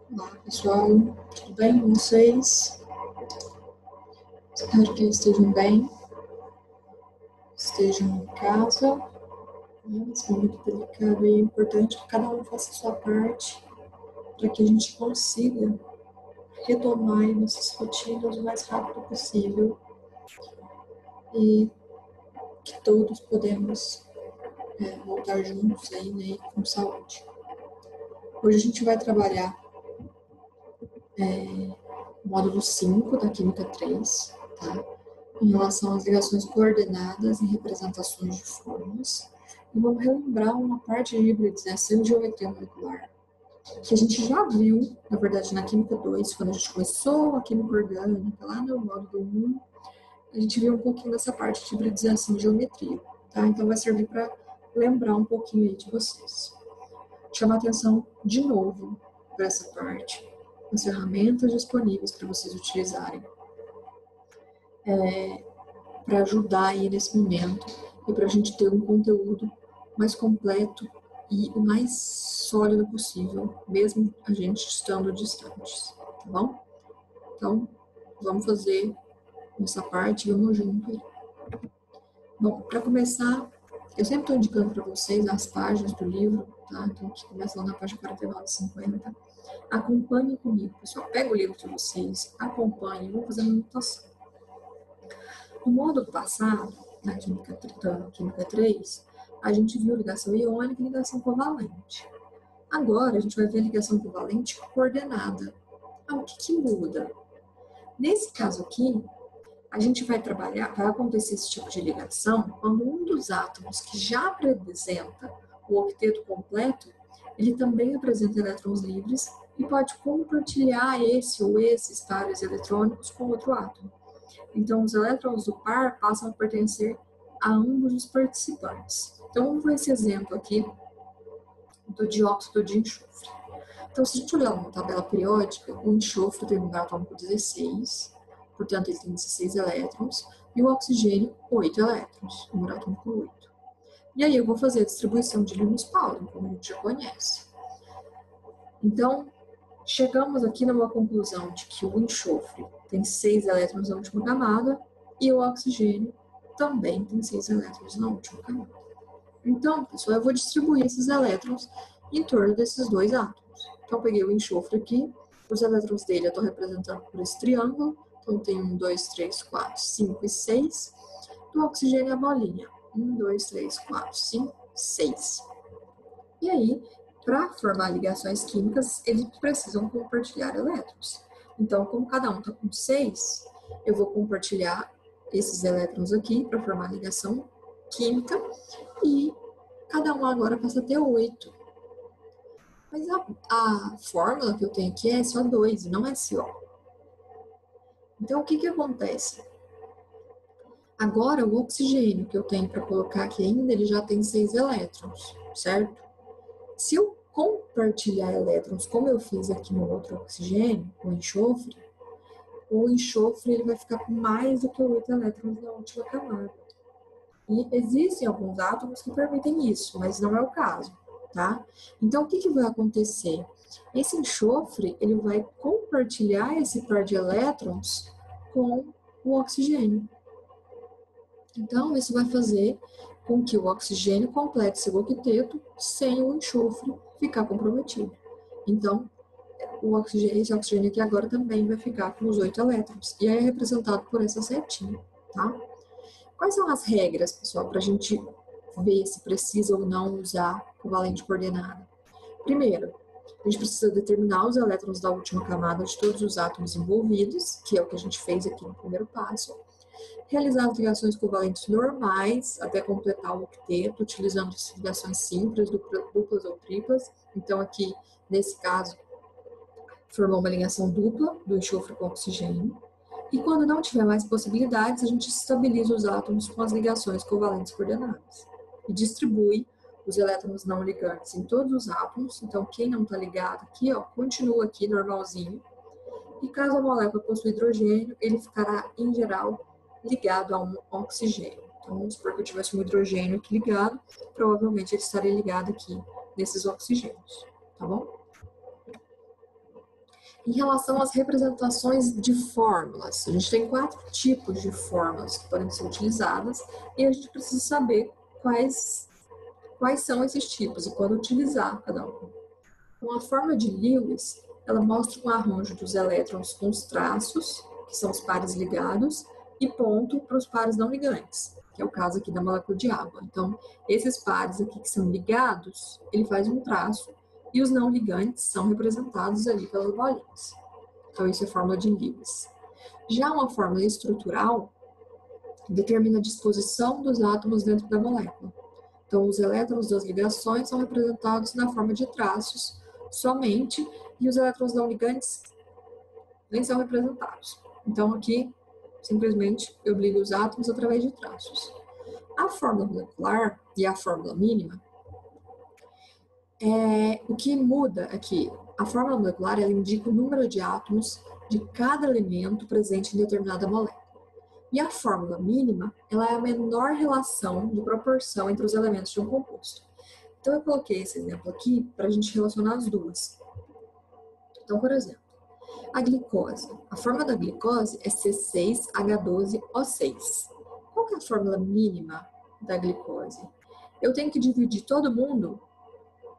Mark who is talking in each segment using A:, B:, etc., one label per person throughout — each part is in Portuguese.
A: Olá, pessoal, tudo bem com vocês? Espero que estejam bem, estejam em casa. Esse momento delicado e é importante que cada um faça a sua parte para que a gente consiga retomar nossas rotinas o mais rápido possível e que todos podemos voltar juntos aí, né, e com saúde. Hoje a gente vai trabalhar o módulo 5 da Química 3, tá? Em relação às ligações coordenadas e representações de formas. E vamos relembrar uma parte de hibridização de geometria molecular, que a gente já viu, na verdade, na Química 2, quando a gente começou a Química Orgânica, lá no módulo 1, a gente viu um pouquinho dessa parte de hibridização de geometria, tá? Então vai servir para lembrar um pouquinho aí de vocês. Chamar atenção de novo para essa parte, as ferramentas disponíveis para vocês utilizarem para ajudar aí nesse momento e para a gente ter um conteúdo mais completo e o mais sólido possível, mesmo a gente estando distantes, tá bom? Então, vamos fazer essa parte, vamos junto aí. Bom, para começar, eu sempre estou indicando para vocês as páginas do livro, tá? Então, que começa lá na página 49 e 50. Acompanhe comigo, pessoal. Pega o livro de vocês, acompanhe, vamos fazer uma anotação. No módulo passado, na Química 3, a gente viu ligação iônica e ligação covalente. Agora, a gente vai ver a ligação covalente coordenada. O que muda? Nesse caso aqui, a gente vai acontecer esse tipo de ligação quando um dos átomos que já apresenta o octeto completo, ele também apresenta elétrons livres e pode compartilhar esse ou esses pares eletrônicos com outro átomo. Então, os elétrons do par passam a pertencer a ambos os participantes. Então, vamos ver esse exemplo aqui do dióxido de enxofre. Então, se a gente olhar uma tabela periódica, o enxofre tem um número atômico 16, portanto, ele tem 16 elétrons, e o oxigênio, 8 elétrons, número atômico 8. E aí eu vou fazer a distribuição de Linus-Pauling, como a gente já conhece. Então, chegamos aqui numa conclusão de que o enxofre tem 6 elétrons na última camada e o oxigênio também tem 6 elétrons na última camada. Então, pessoal, eu vou distribuir esses elétrons em torno desses dois átomos. Então, eu peguei o enxofre aqui, os elétrons dele eu estou representando por esse triângulo. Então, tem 1, 2, 3, 4, 5 e 6. Do oxigênio, a bolinha. 1, 2, 3, 4, 5, 6. E aí, para formar ligações químicas, eles precisam compartilhar elétrons. Então, como cada um está com 6, eu vou compartilhar esses elétrons aqui para formar ligação química e cada um agora passa a ter 8. Mas a fórmula que eu tenho aqui é SO2 e não é SO. Então, o que acontece? Agora, o oxigênio que eu tenho para colocar aqui ainda, ele já tem 6 elétrons, certo? Se eu compartilhar elétrons, como eu fiz aqui no outro oxigênio, o enxofre ele vai ficar com mais do que 8 elétrons na última camada. E existem alguns átomos que permitem isso, mas não é o caso, tá? Então, o que vai acontecer? Esse enxofre, ele vai compartilhar esse par de elétrons com o oxigênio. Então, isso vai fazer com que o oxigênio complete seu octeto sem o enxofre ficar comprometido. Então, esse oxigênio aqui agora também vai ficar com os 8 elétrons. E aí é representado por essa setinha, tá? Quais são as regras, pessoal, para a gente ver se precisa ou não usar covalente coordenada? Primeiro, a gente precisa determinar os elétrons da última camada de todos os átomos envolvidos, que é o que a gente fez aqui no primeiro passo. Realizar as ligações covalentes normais até completar o octeto, utilizando ligações simples, duplas ou triplas. Então, aqui, nesse caso, formou uma ligação dupla do enxofre com oxigênio. E quando não tiver mais possibilidades, a gente estabiliza os átomos com as ligações covalentes coordenadas. E distribui os elétrons não ligantes em todos os átomos. Então, quem não está ligado aqui, ó, continua aqui normalzinho. E caso a molécula possua hidrogênio, ele ficará, em geral, ligado a um oxigênio. Então, vamos supor que eu tivesse um hidrogênio aqui ligado, provavelmente ele estaria ligado aqui nesses oxigênios, tá bom? Em relação às representações de fórmulas, a gente tem 4 tipos de fórmulas que podem ser utilizadas e a gente precisa saber quais são esses tipos e quando utilizar cada um. Então, a fórmula de Lewis, ela mostra um arranjo dos elétrons com os traços, que são os pares ligados, e ponto para os pares não ligantes, que é o caso aqui da molécula de água. Então, esses pares aqui que são ligados, ele faz um traço, e os não ligantes são representados ali pelas bolinhas. Então, isso é a fórmula de Lewis. Já uma fórmula estrutural determina a disposição dos átomos dentro da molécula. Então, os elétrons das ligações são representados na forma de traços somente, e os elétrons não ligantes nem são representados. Então, aqui, simplesmente, eu ligo os átomos através de traços. A fórmula molecular e a fórmula mínima, o que muda aqui, a fórmula molecular ela indica o número de átomos de cada elemento presente em determinada molécula. E a fórmula mínima, ela é a menor relação de proporção entre os elementos de um composto. Então, eu coloquei esse exemplo aqui para a gente relacionar as duas. Então, por exemplo, a glicose. A fórmula da glicose é C6H12O6. Qual que é a fórmula mínima da glicose? Eu tenho que dividir todo mundo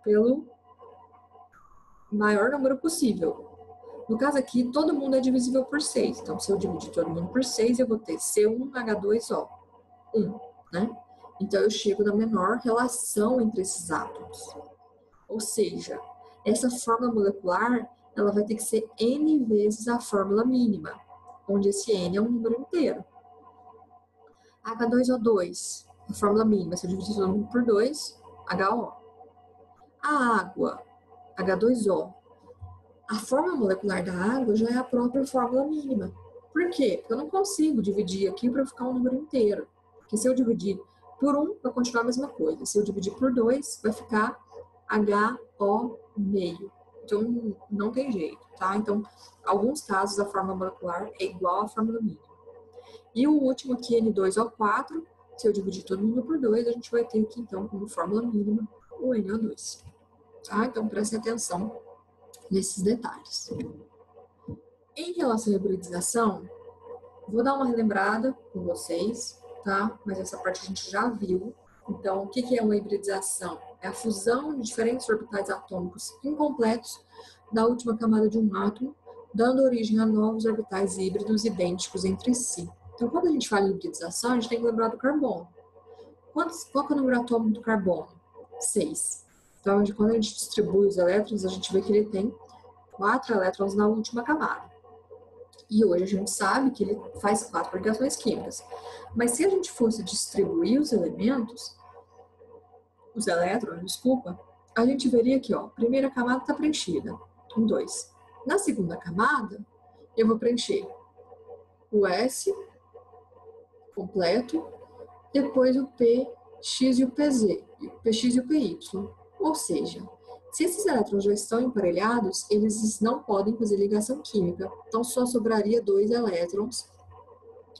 A: pelo maior número possível. No caso aqui, todo mundo é divisível por 6. Então, se eu dividir todo mundo por 6, eu vou ter C1H2O. 1, né? Então, eu chego na menor relação entre esses átomos. Ou seja, essa fórmula molecular, ela vai ter que ser N vezes a fórmula mínima, onde esse N é um número inteiro. H2O2, a fórmula mínima, se eu dividir todo mundo por 2, HO. A água, H2O. A fórmula molecular da água já é a própria fórmula mínima. Por quê? Porque eu não consigo dividir aqui para ficar um número inteiro. Porque se eu dividir por 1, vai continuar a mesma coisa. Se eu dividir por 2, vai ficar HO meio. Então, não tem jeito, tá? Então, em alguns casos, a fórmula molecular é igual à fórmula mínima. E o último aqui, N2O4, se eu dividir todo mundo por 2, a gente vai ter aqui, então, como fórmula mínima, o NO2. Tá? Então, prestem atenção nesses detalhes. Em relação à hibridização, vou dar uma relembrada com vocês, tá? Mas essa parte a gente já viu. Então, o que é uma hibridização? É a fusão de diferentes orbitais atômicos incompletos da última camada de um átomo, dando origem a novos orbitais híbridos idênticos entre si. Então, quando a gente fala em hibridização, a gente tem que lembrar do carbono. Qual é o número atômico do carbono? 6. Então, quando a gente distribui os elétrons, a gente vê que ele tem 4 elétrons na última camada. E hoje a gente sabe que ele faz 4 ligações químicas. Mas se a gente fosse distribuir os elétrons, a gente veria que, ó, a primeira camada está preenchida, 1, 2. Na segunda camada, eu vou preencher o S completo, depois o PX e o PZ, o PX e o PY. Ou seja, se esses elétrons já estão emparelhados, eles não podem fazer ligação química. Então, só sobraria 2 elétrons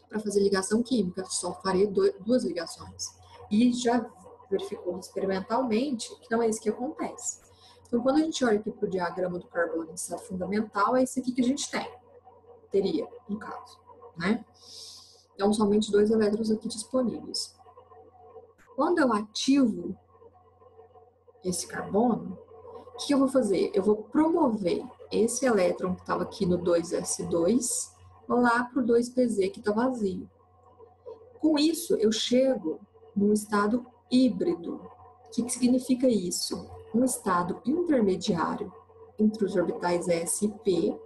A: para fazer ligação química. Só faria 2 ligações. E já verificou experimentalmente que não é isso que acontece. Então, quando a gente olha aqui para o diagrama do carbono em estado fundamental, é isso aqui que a gente tem. Teria, no caso, né? Então, somente 2 elétrons aqui disponíveis. Quando eu ativo esse carbono, o que eu vou fazer? Eu vou promover esse elétron que estava aqui no 2s2 lá para o 2pz que está vazio. Com isso, eu chego num estado híbrido. O que significa isso? Um estado intermediário entre os orbitais S e P,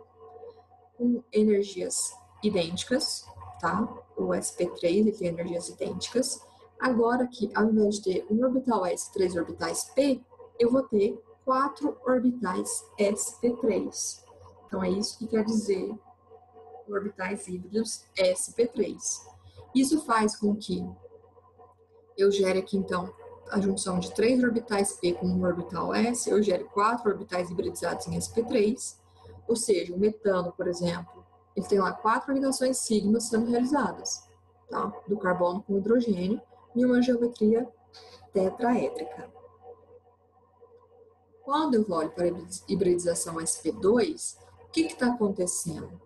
A: com energias idênticas, tá? O sp3 ele tem energias idênticas. Agora que, ao invés de ter um orbital S e 3 orbitais P, eu vou ter 4 orbitais sp3. Então, é isso que quer dizer orbitais híbridos sp3. Isso faz com que eu gere aqui, então, a junção de 3 orbitais P com um orbital S, eu gere 4 orbitais hibridizados em sp3, ou seja, o metano, por exemplo, ele tem lá 4 ligações sigma sendo realizadas, tá? Do carbono com hidrogênio, em uma geometria tetraédrica. Quando eu olho para a hibridização sp2, O que está acontecendo?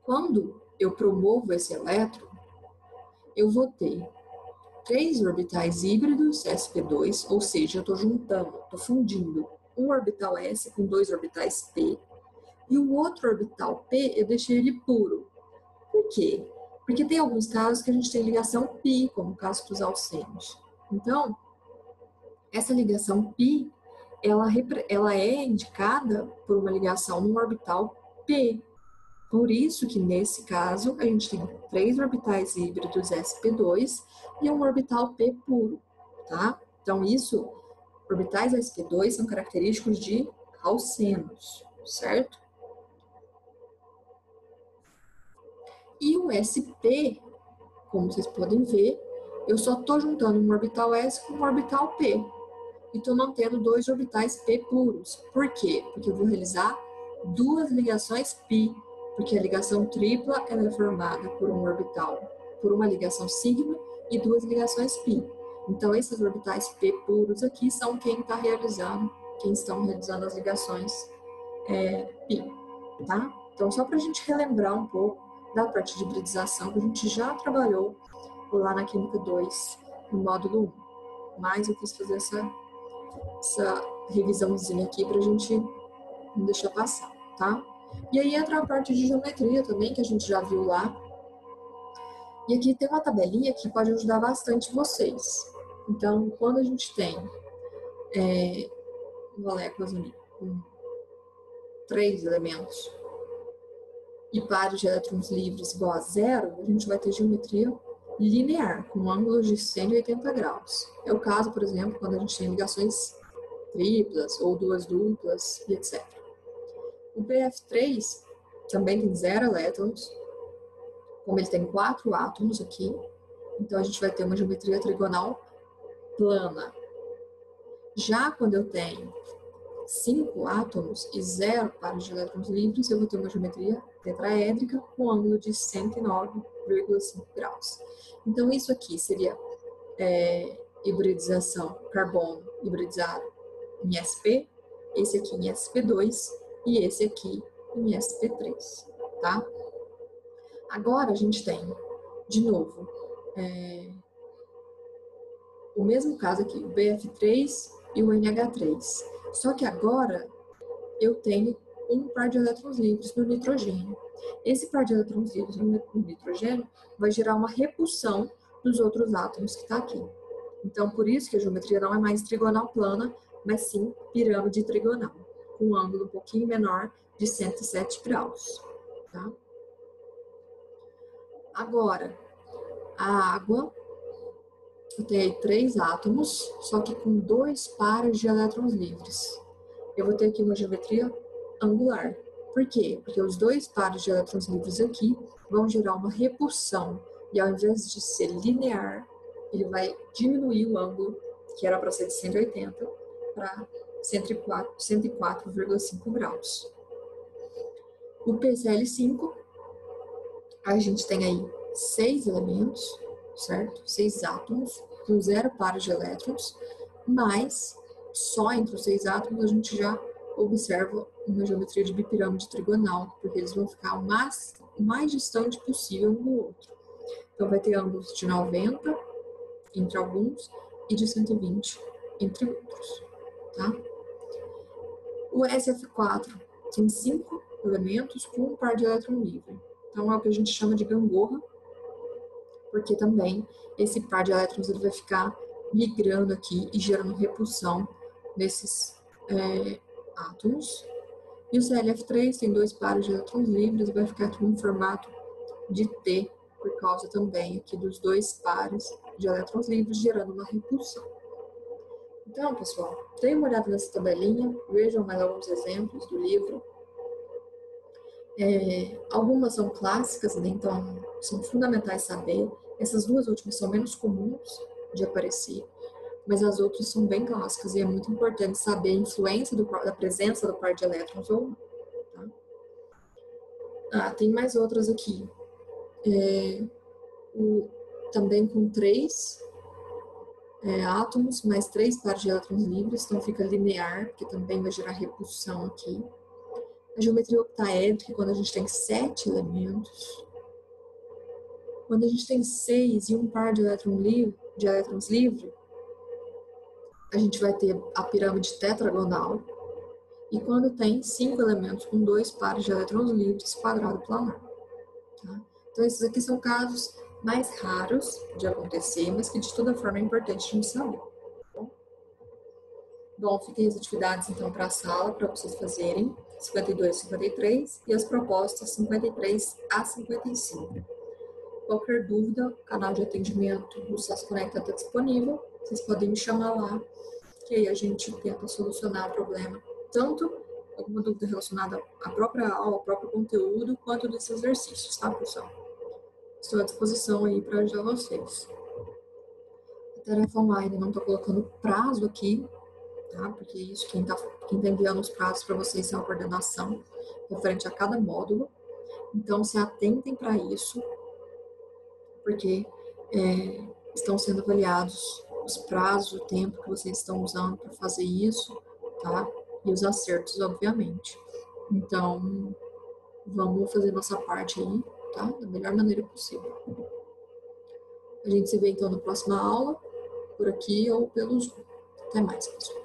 A: Quando eu promovo esse elétron, eu vou ter 3 orbitais híbridos sp2, ou seja, eu estou juntando, estou fundindo um orbital s com 2 orbitais p, e o outro orbital p eu deixei ele puro. Por quê? Porque tem alguns casos que a gente tem ligação pi, como o caso dos alcênios. Então, essa ligação pi, ela é indicada por uma ligação num orbital p. Por isso que, nesse caso, a gente tem 3 orbitais híbridos sp2 e um orbital p puro, tá? Então, orbitais sp2 são característicos de alcenos, certo? E o sp, como vocês podem ver, eu só estou juntando um orbital s com um orbital p. E estou mantendo 2 orbitais p puros. Por quê? Porque eu vou realizar 2 ligações pi, porque a ligação tripla ela é formada por um orbital, por uma ligação sigma e 2 ligações pi. Então, esses orbitais p puros aqui são quem estão realizando as ligações pi, tá? Então, só para a gente relembrar um pouco da parte de hibridização que a gente já trabalhou lá na Química 2, no módulo 1. Mas eu quis fazer essa revisãozinha aqui para a gente não deixar passar, tá? E aí entra a parte de geometria também, que a gente já viu lá. E aqui tem uma tabelinha que pode ajudar bastante vocês. Então, quando a gente tem moléculas ali com 3 elementos e pares de elétrons livres igual a 0, a gente vai ter geometria linear, com ângulos de 180 graus. É o caso, por exemplo, quando a gente tem ligações triplas ou 2 duplas e etc. O BF3 também tem 0 elétrons, como ele tem 4 átomos aqui, então a gente vai ter uma geometria trigonal plana. Já quando eu tenho 5 átomos e 0 pares de elétrons livres, eu vou ter uma geometria tetraédrica com ângulo de 109,5 graus. Então isso aqui seria hibridização carbono hibridizado em sp, esse aqui em sp2 e esse aqui em sp3, tá? Agora a gente tem, de novo, o mesmo caso aqui, o BF3 e o NH3. Só que agora eu tenho um par de elétrons livres no nitrogênio. Esse par de elétrons livres no nitrogênio vai gerar uma repulsão dos outros átomos que está aqui. Então, por isso que a geometria não é mais trigonal plana, mas sim pirâmide trigonal, com um ângulo um pouquinho menor de 107 graus. Tá? Agora, a água, eu tenho aí 3 átomos, só que com 2 pares de elétrons livres. Eu vou ter aqui uma geometria angular. Por quê? Porque os 2 pares de elétrons livres aqui vão gerar uma repulsão, e ao invés de ser linear, ele vai diminuir o ângulo, que era para ser de 180, para 104,5 graus. O PCl5, a gente tem aí 6 elementos, certo? 6 átomos, com 0 pares de elétrons, mas só entre os 6 átomos a gente já observa uma geometria de bipirâmide trigonal, porque eles vão ficar o mais distante possível um do outro. Então vai ter ângulos de 90 entre alguns e de 120 entre outros, tá? O SF4 tem 5 elementos com um par de elétron livre. Então é o que a gente chama de gangorra, porque também esse par de elétrons ele vai ficar migrando aqui e gerando repulsão nesses átomos. E o ClF3 tem 2 pares de elétrons livres e vai ficar aqui em formato de T, por causa também aqui dos 2 pares de elétrons livres, gerando uma repulsão. Então, pessoal, deem uma olhada nessa tabelinha, vejam mais alguns exemplos do livro. Algumas são clássicas, né? Então são fundamentais saber. Essas 2 últimas são menos comuns de aparecer, mas as outras são bem clássicas e é muito importante saber a influência da presença do par de elétrons ou não. Tá? Tem mais outras aqui. Também com 3 átomos, mais 3 pares de elétrons livres, então fica linear, porque também vai gerar repulsão aqui. A geometria octaédrica, quando a gente tem 7 elementos. Quando a gente tem 6 e um par de elétrons livre, a gente vai ter a pirâmide tetragonal. E quando tem 5 elementos com 2 pares de elétrons livres, quadrado planar. Tá? Então, esses aqui são casos mais raros de acontecer, mas que de toda forma é importante a gente saber. Bom, fiquem as atividades então para a sala, para vocês fazerem, 52 e 53, e as propostas 53 a 55. Qualquer dúvida, o canal de atendimento do SESC Conecta está disponível, vocês podem me chamar lá, que aí a gente tenta solucionar o problema, tanto alguma dúvida relacionada à própria aula, ao próprio conteúdo, quanto desses exercícios, tá, pessoal? Estou à disposição aí para ajudar vocês. A tarefa online não estou colocando prazo aqui, tá? Porque isso, quem tá enviando os prazos para vocês é a coordenação referente a cada módulo. Então, se atentem para isso, porque estão sendo avaliados os prazos, o tempo que vocês estão usando para fazer isso, tá? E os acertos, obviamente. Então, vamos fazer nossa parte aí, tá? Da melhor maneira possível. A gente se vê então na próxima aula, por aqui ou pelo Zoom. Até mais, pessoal.